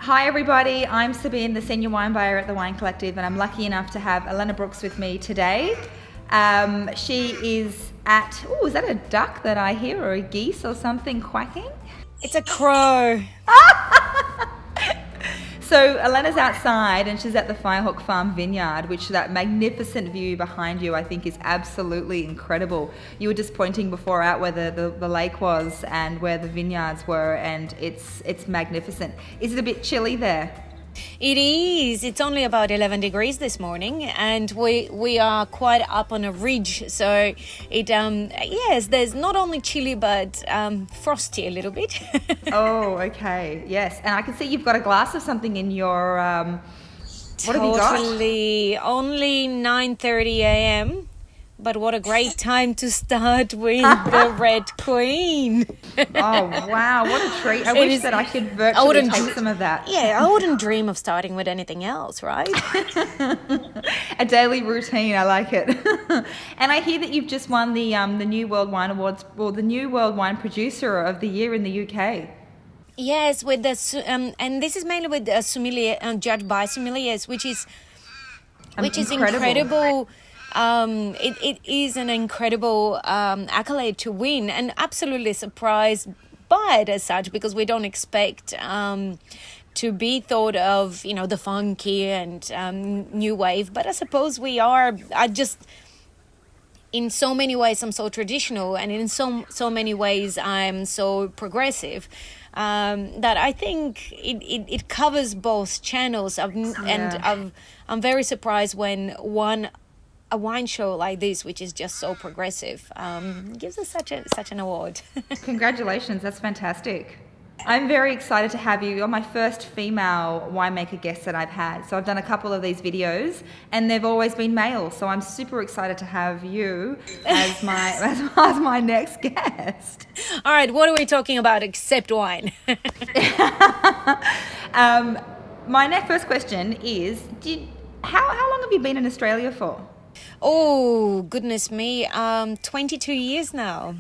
Hi everybody, I'm Sabine, the Senior Wine Buyer at the Wine Collective, and I'm lucky enough to have Elena Brooks with me today. She is at, is that a duck that I hear, or a geese or something quacking? It's a crow. So Elena's outside and she's at the Firehawk Farm Vineyard, which that magnificent view behind you I think is absolutely incredible. You were just pointing before out where the lake was and where the vineyards were, and it's magnificent. Is it a bit chilly there? It is. It's only about 11 degrees this morning, and we are quite up on a ridge. So it yes, there's not only chilly but frosty a little bit. Oh, okay. Yes, and I can see you've got a glass of something in your. What have you got? Totally. Only 9:30 a.m. But what a great time to start with the Red Queen. Oh, wow. What a treat. I wish that I could virtually take some of that. Yeah, I wouldn't dream of starting with anything else, right? A daily routine. I like it. And I hear that you've just won the New World Wine Awards, or the New World Wine Producer of the Year in the UK. Yes, with the and this is mainly with the sommelier, judged by sommeliers, which is incredible. It is an incredible accolade to win, and absolutely surprised by it as such, because we don't expect to be thought of, the funky and new wave. But I suppose we are. In so many ways, I'm so traditional, and in so many ways, I'm so progressive. That I think it covers both channels. I'm very surprised when a wine show like this, which is just so progressive, gives us such an award. Congratulations, that's fantastic. I'm very excited to have you. You're my first female winemaker guest that I've had. So I've done a couple of these videos and they've always been male. So I'm super excited to have you as my as my next guest. All right, what are we talking about except wine? My first question is, how long have you been in Australia for? Oh, goodness me. 22 years now.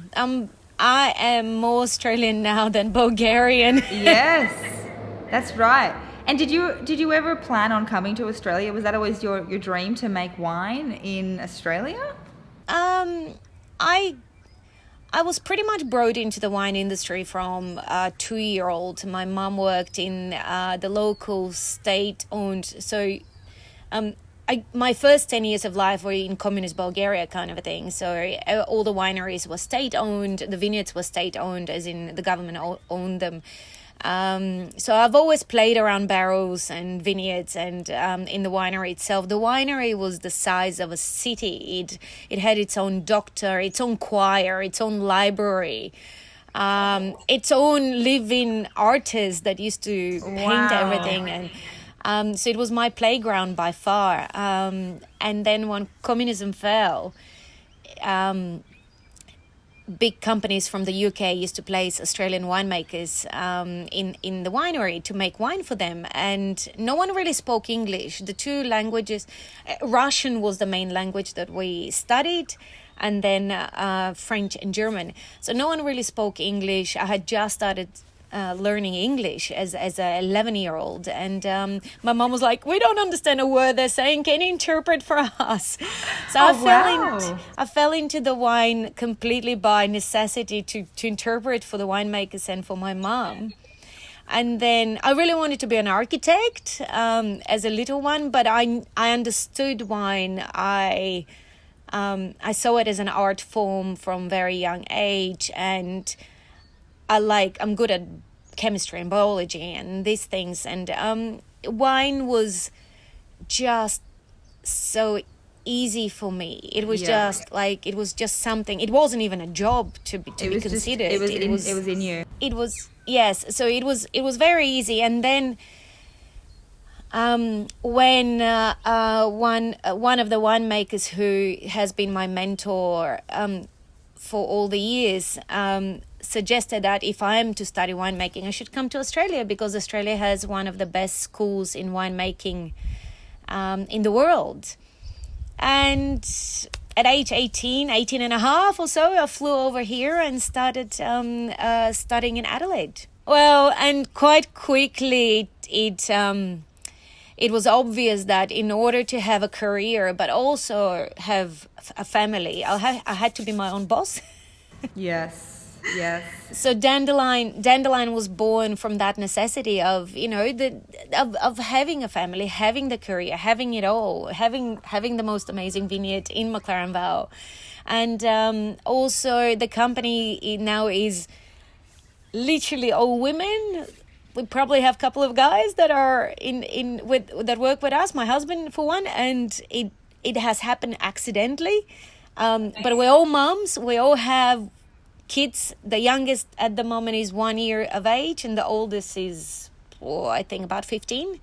I am more Australian now than Bulgarian. Yes, that's right. And did you ever plan on coming to Australia? Was that always your dream to make wine in Australia? I was pretty much brought into the wine industry from a 2-year-old. My mom worked in the local state-owned, so my first 10 years of life were in communist Bulgaria kind of a thing. So all the wineries were state-owned, the vineyards were state-owned, as in the government owned them. So I've always played around barrels and vineyards, and in the winery itself. The winery was the size of a city. It had its own doctor, its own choir, its own library, its own living artist that used to paint everything. And so it was my playground by far. And then when communism fell, big companies from the UK used to place Australian winemakers in the winery to make wine for them. And no one really spoke English. The two languages, Russian was the main language that we studied, and then French and German. So no one really spoke English. I had just started learning English as a 11-year-old, and my mom was like, "We don't understand a word they're saying. Can you interpret for us?" So I fell into the wine completely by necessity to interpret for the winemakers and for my mom. And then I really wanted to be an architect as a little one, but I understood wine. I saw it as an art form from very young age, and I'm good at chemistry and biology and these things. And wine was just so easy for me. It was it was just something. It wasn't even a job to be considered. It was in you. It was, yes. So it was very easy. And then when one of the winemakers who has been my mentor for all the years suggested that if I am to study winemaking, I should come to Australia, because Australia has one of the best schools in winemaking in the world. And at age 18 and a half or so, I flew over here and started studying in Adelaide. Well, and quite quickly it was obvious that in order to have a career but also have a family, I had to be my own boss. Yes, yes. So Dandelion was born from that necessity of, of having a family, having the career, having it all, having the most amazing vineyard in McLaren Vale. And also the company now is literally all women. We probably have a couple of guys that are that work with us, my husband for one, and it has happened accidentally. But we're all mums. We all have kids. The youngest at the moment is 1 year of age, and the oldest is, I think, about 15.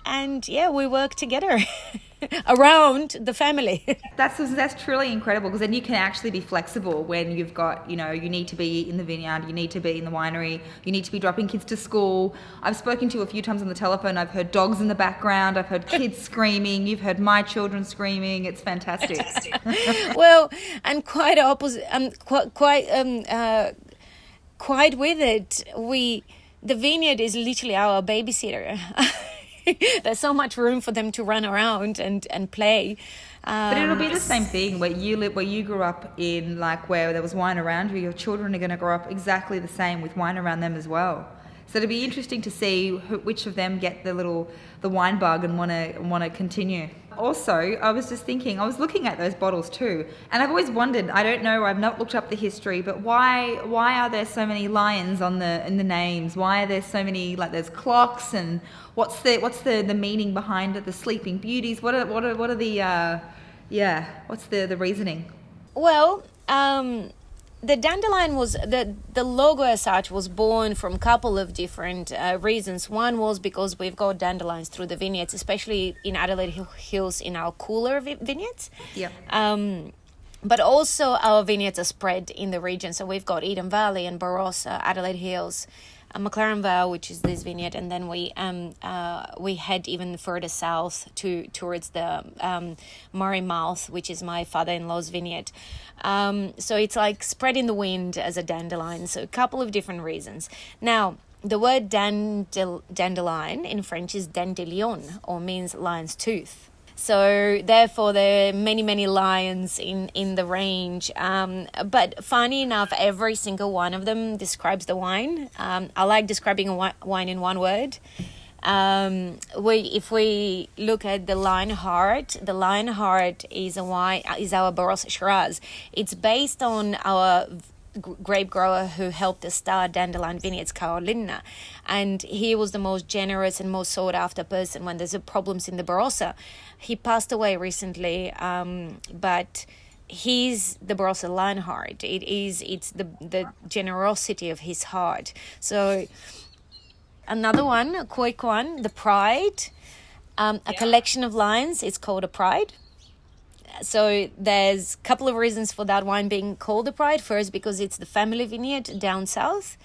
And yeah, we work together around the family. That's truly incredible, because then you can actually be flexible when you've got, you need to be in the vineyard, you need to be in the winery, you need to be dropping kids to school. I've spoken to you a few times on the telephone. I've heard dogs in the background. I've heard kids screaming. You've heard my children screaming. It's fantastic. Well, and quite opposite. Quite with it. The vineyard is literally our babysitter. There's so much room for them to run around and play. But it'll be the same thing where you grew up in, like, where there was wine around you. Your children are going to grow up exactly the same with wine around them as well. So it'll be interesting to see which of them get the wine bug and want to continue. Also, I was just thinking, I was looking at those bottles too, and I've always wondered, I don't know, I've not looked up the history, but why are there so many lions in the names? Why are there so many, like, there's clocks, and what's the meaning behind it? The Sleeping Beauties. What are the what's the reasoning? Well, the dandelion was the logo as such was born from a couple of different reasons. One was because we've got dandelions through the vineyards, especially in Adelaide Hills in our cooler vineyards. Yeah. But also our vineyards are spread in the region. So we've got Eden Valley and Barossa, Adelaide Hills, McLaren Vale, which is this vineyard, and then we head even further south towards the Murray Mouth, which is my father-in-law's vineyard. So it's like spread in the wind as a dandelion. So a couple of different reasons. Now, the word dandelion in French is dandelion, or means lion's tooth. So therefore, there are many, many lions in the range. But funny enough, every single one of them describes the wine. I like describing a wine in one word. If we look at the Lionheart is our Barossa Shiraz. It's based on our grape grower who helped us start Dandelion Vineyards, Carolina, and he was the most generous and most sought after person when there's problems in the Barossa. He passed away recently, but he's the Barossa Lionheart. It's the generosity of his heart. So another one, a quick one, the Pride, a collection of lions. It's called a Pride. So there's a couple of reasons for that wine being called a Pride. First, because it's the family vineyard down south.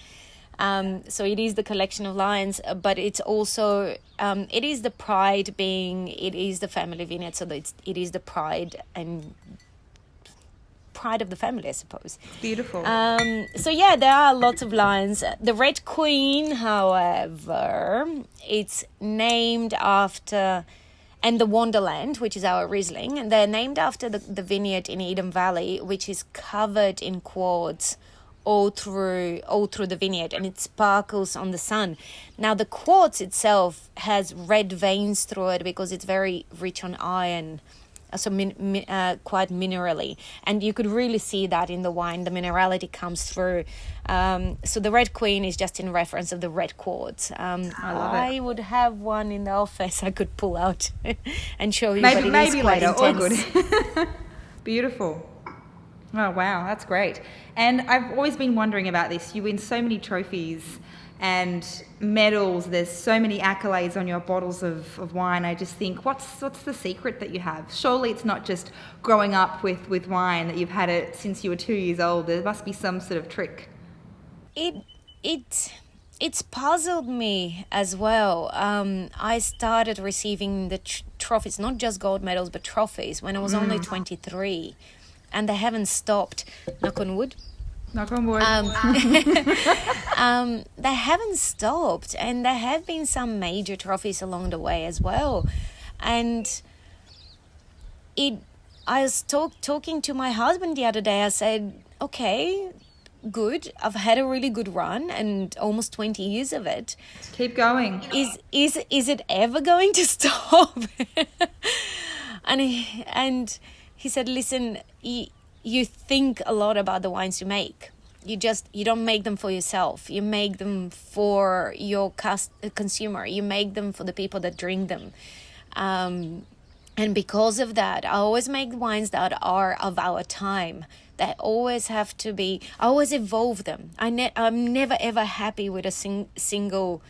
So it is the collection of lions, but it's also, it is the pride being, it is the family vineyard. So it is the pride and pride of the family, I suppose. Beautiful. So yeah, there are lots of lions. The Red Queen, however, it's named after... And the Wonderland, which is our Riesling, and they're named after the vineyard in Eden Valley, which is covered in quartz all through the vineyard, and it sparkles on the sun. Now, the quartz itself has red veins through it because it's very rich on iron, so quite minerally, and you could really see that in the wine. The minerality comes through. So the Red Queen is just in reference of the red quartz. I would have one in the office I could pull out and show you. Maybe later. All good. Beautiful. Oh wow, that's great. And I've always been wondering about this. You win so many trophies and medals. There's so many accolades on your bottles of wine. I just think, what's the secret that you have? Surely it's not just growing up with wine, that you've had it since you were 2 years old. There must be some sort of trick. It's puzzled me as well. I started receiving the trophies, not just gold medals, but trophies when I was only 23, and they haven't stopped. Knock on wood. Knock on wood. They haven't stopped, and there have been some major trophies along the way as well. And I was talking to my husband the other day. I said, okay, good. I've had a really good run and almost 20 years of it. Keep going. Is it ever going to stop? and he said, listen, you think a lot about the wines you make. You don't make them for yourself. You make them for your consumer. You make them for the people that drink them. And because of that, I always make wines that are of our time. They always have to be, I always evolve them. I'm never ever happy with a single,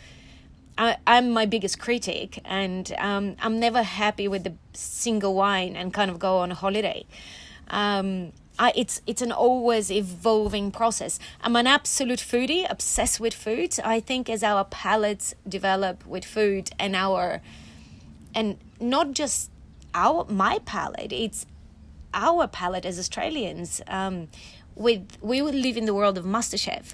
I'm my biggest critic, and I'm never happy with the single wine and kind of go on a holiday. It's an always evolving process. I'm an absolute foodie, obsessed with food. I think as our palates develop with food and not just my palate, it's our palate as Australians. We live in the world of MasterChef,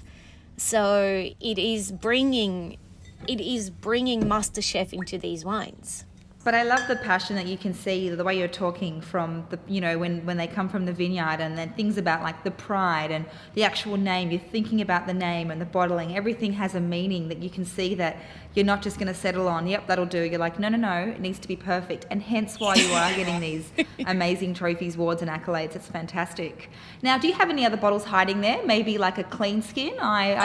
so it is bringing MasterChef into these wines. But I love the passion that you can see, the way you're talking from the, when they come from the vineyard, and then things about like the pride and the actual name. You're thinking about the name and the bottling. Everything has a meaning that you can see that you're not just going to settle on, yep, that'll do. You're like, no, it needs to be perfect. And hence why you are getting these amazing trophies, awards and accolades. It's fantastic. Now, do you have any other bottles hiding there? Maybe like a clean skin? I've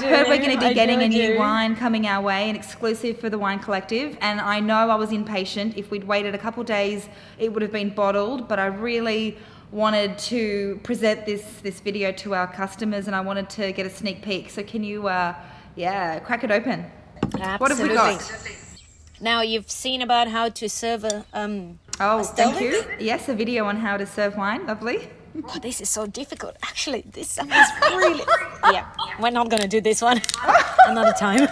heard we're going to be getting a new wine coming our way, an exclusive for the Wine Collective. And I know I was impatient. If we'd waited a couple of days, it would have been bottled. But I really wanted to present this video to our customers, and I wanted to get a sneak peek. So can you, crack it open? Absolutely. What have we got? Now, you've seen about how to serve a thank you. Yes, a video on how to serve wine. Lovely. Oh, this is so difficult. Actually, this is really... Yeah, we're not going to do this one another time.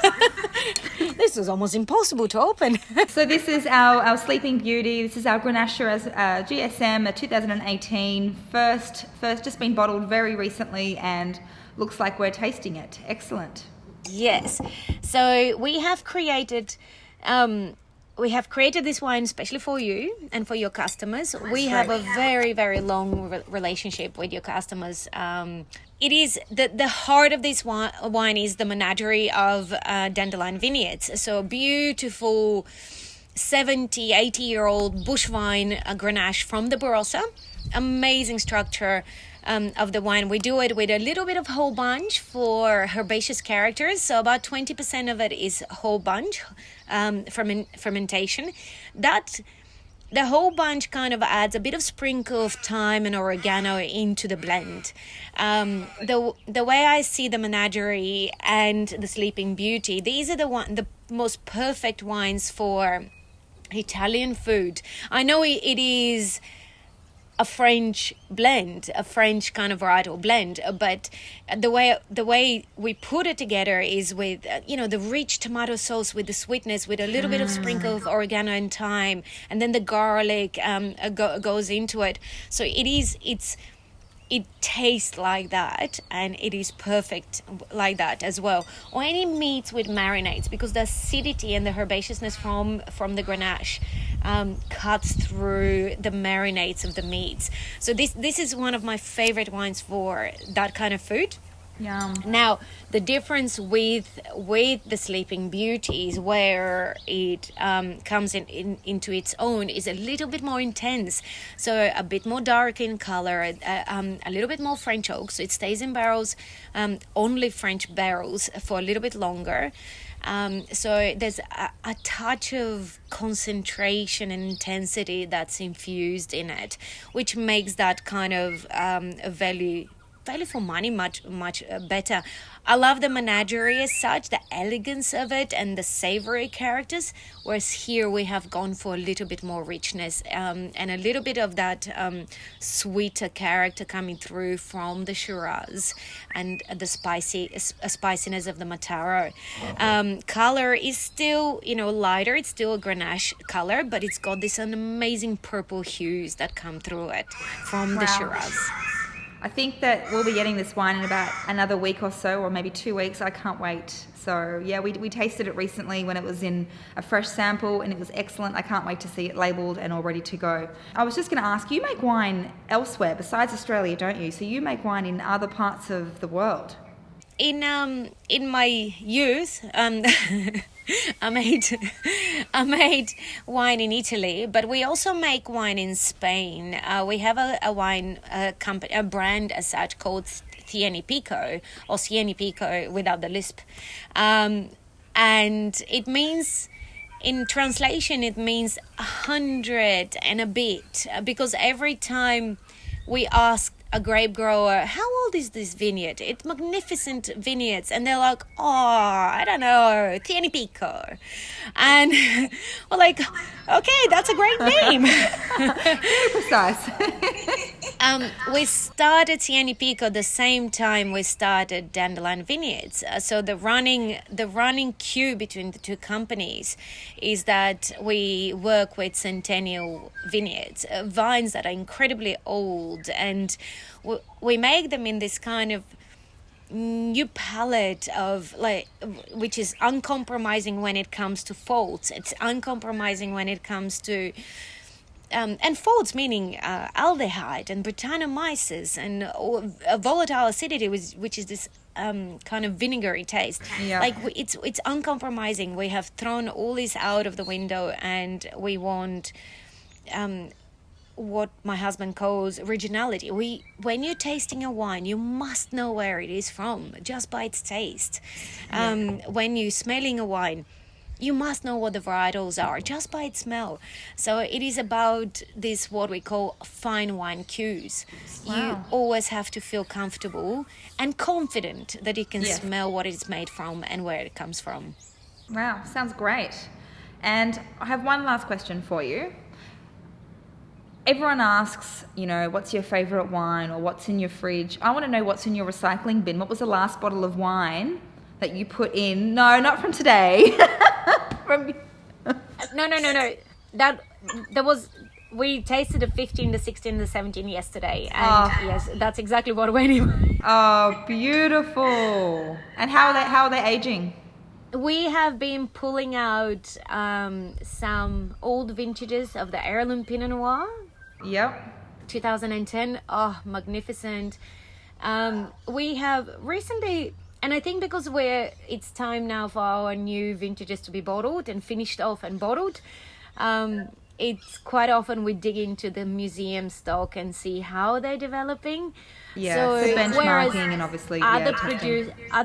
This was almost impossible to open. So this is our Sleeping Beauty. This is our Grenache GSM 2018. First just been bottled very recently, and looks like we're tasting it. Excellent. Yes. So we have created... this wine especially for you and for your customers. We have a very, very long relationship with your customers. It is the heart of this wine is the menagerie of Dandelion Vineyards. So beautiful 70, 80-year-old bush vine Grenache from the Barossa. Amazing structure of the wine. We do it with a little bit of whole bunch for herbaceous characters. So about 20% of it is whole bunch fermentation. The whole bunch kind of adds a bit of sprinkle of thyme and oregano into the blend. The way I see the menagerie and the Sleeping Beauty, these are the most perfect wines for Italian food. I know it is a French blend, a French kind of varietal blend, but the way we put it together is with the rich tomato sauce with the sweetness, with a little bit of sprinkle of oregano and thyme, and then the garlic goes into it. So it tastes like that, and it is perfect like that as well. Or any meats with marinades, because the acidity and the herbaceousness from the Grenache cuts through the marinades of the meats. So this is one of my favorite wines for that kind of food. Yum. Now, the difference with the Sleeping Beauty is where it comes into its own is a little bit more intense. So a bit more dark in color, a little bit more French oak. So it stays in barrels, only French barrels for a little bit longer. So there's a touch of concentration and intensity that's infused in it, which makes that kind of a value for money much better. I love the menagerie as such, the elegance of it and the savory characters, whereas here we have gone for a little bit more richness and a little bit of that sweeter character coming through from the Shiraz and the spiciness of the Mataro. Color is still lighter, it's still a Grenache color, but it's got this amazing purple hues that come through it from the Shiraz. I think that we'll be getting this wine in about another week or so, or maybe 2 weeks. I can't wait. So yeah, we tasted it recently when it was in a fresh sample, and it was excellent. I can't wait to see it labelled and all ready to go. I was just going to ask, you make wine elsewhere besides Australia, don't you? So you make wine in other parts of the world. In my youth, I made wine in Italy, but we also make wine in Spain. We have a wine company, a brand as such, called Cieni Pico, or Cieni Pico without the lisp, and it means, in translation, it means 100 and a bit, because every time we ask a grape grower, how old is this vineyard? It's magnificent vineyards. And they're like, oh, I don't know, Cieni Pico. And we're like, okay, that's a great name. Very precise. We started Cieni Pico the same time we started Dandelion Vineyards. So the running queue between the two companies is that we work with centennial vineyards, vines that are incredibly old, and we make them in this kind of new palette of, like, which is uncompromising when it comes to faults. It's uncompromising when it comes to and faults meaning aldehyde and Brettanomyces and volatile acidity, which is this kind of vinegary taste. Yeah. Like, it's uncompromising. We have thrown all this out of the window, and we want what my husband calls originality. When you're tasting a wine, you must know where it is from just by its taste. When you're smelling a wine, you must know what the varietals are just by its smell. So it is about this, what we call fine wine cues. Wow. You always have to feel comfortable and confident that you can smell what it's made from and where it comes from. Wow, sounds great. And I have one last question for you. Everyone asks, what's your favourite wine or what's in your fridge? I want to know what's in your recycling bin. What was the last bottle of wine that you put in? No, not from today. No. We tasted the 15, the 16, the 17 yesterday, and yes, that's exactly what went in. Oh, beautiful! And how are they aging? We have been pulling out some old vintages of the heirloom Pinot Noir. Yep. 2010. Oh, magnificent. We have recently. And I think because it's time now for our new vintages to be bottled and finished off and bottled, it's quite often we dig into the museum stock and see how they're developing. Yeah, so benchmarking and obviously other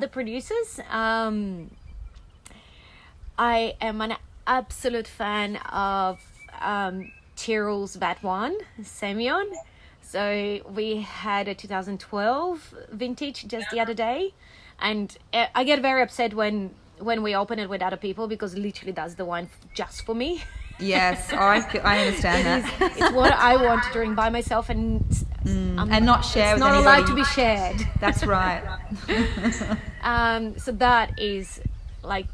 producers. I am an absolute fan of Tyrrell's Vat 1, Semillon. So we had a 2012 vintage just the other day. And I get very upset when we open it with other people, because literally that's the wine just for me. Yes, I understand that. It's what I want to drink by myself, and not share with anybody. It's not allowed to be shared. That's right. So that is like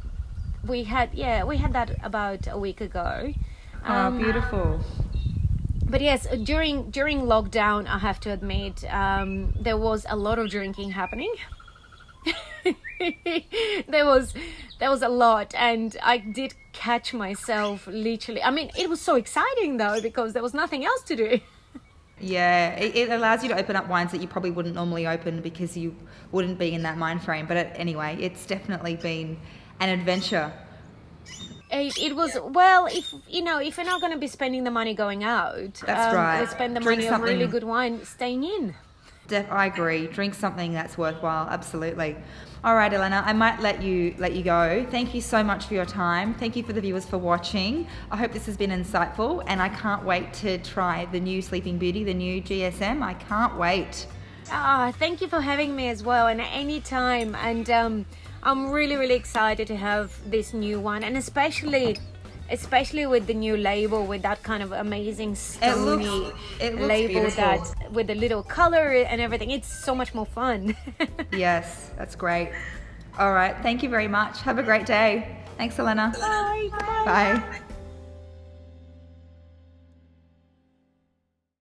we had that about a week ago. Beautiful. But yes, during lockdown, I have to admit, there was a lot of drinking happening. there was a lot, and I did catch myself literally. I mean, it was so exciting though, because there was nothing else to do. Yeah, it allows you to open up wines that you probably wouldn't normally open because you wouldn't be in that mind frame. But anyway, it's definitely been an adventure. It was, well, if you're not going to be spending the money going out, that's right. Let's spend the money on really good wine staying in. I agree. Drink something that's worthwhile. Absolutely. All right, Elena, I might let you go. Thank you so much for your time. Thank you for the viewers for watching. I hope this has been insightful, and I can't wait to try the new Sleeping Beauty, the new GSM. I can't wait. Thank you for having me as well, and any time. And I'm really, really excited to have this new one, and especially with the new label, with that kind of amazing stony label beautiful. That with the little color and everything. It's so much more fun. Yes, that's great. All right, thank you very much. Have a great day. Thanks, Elena. Bye. Bye.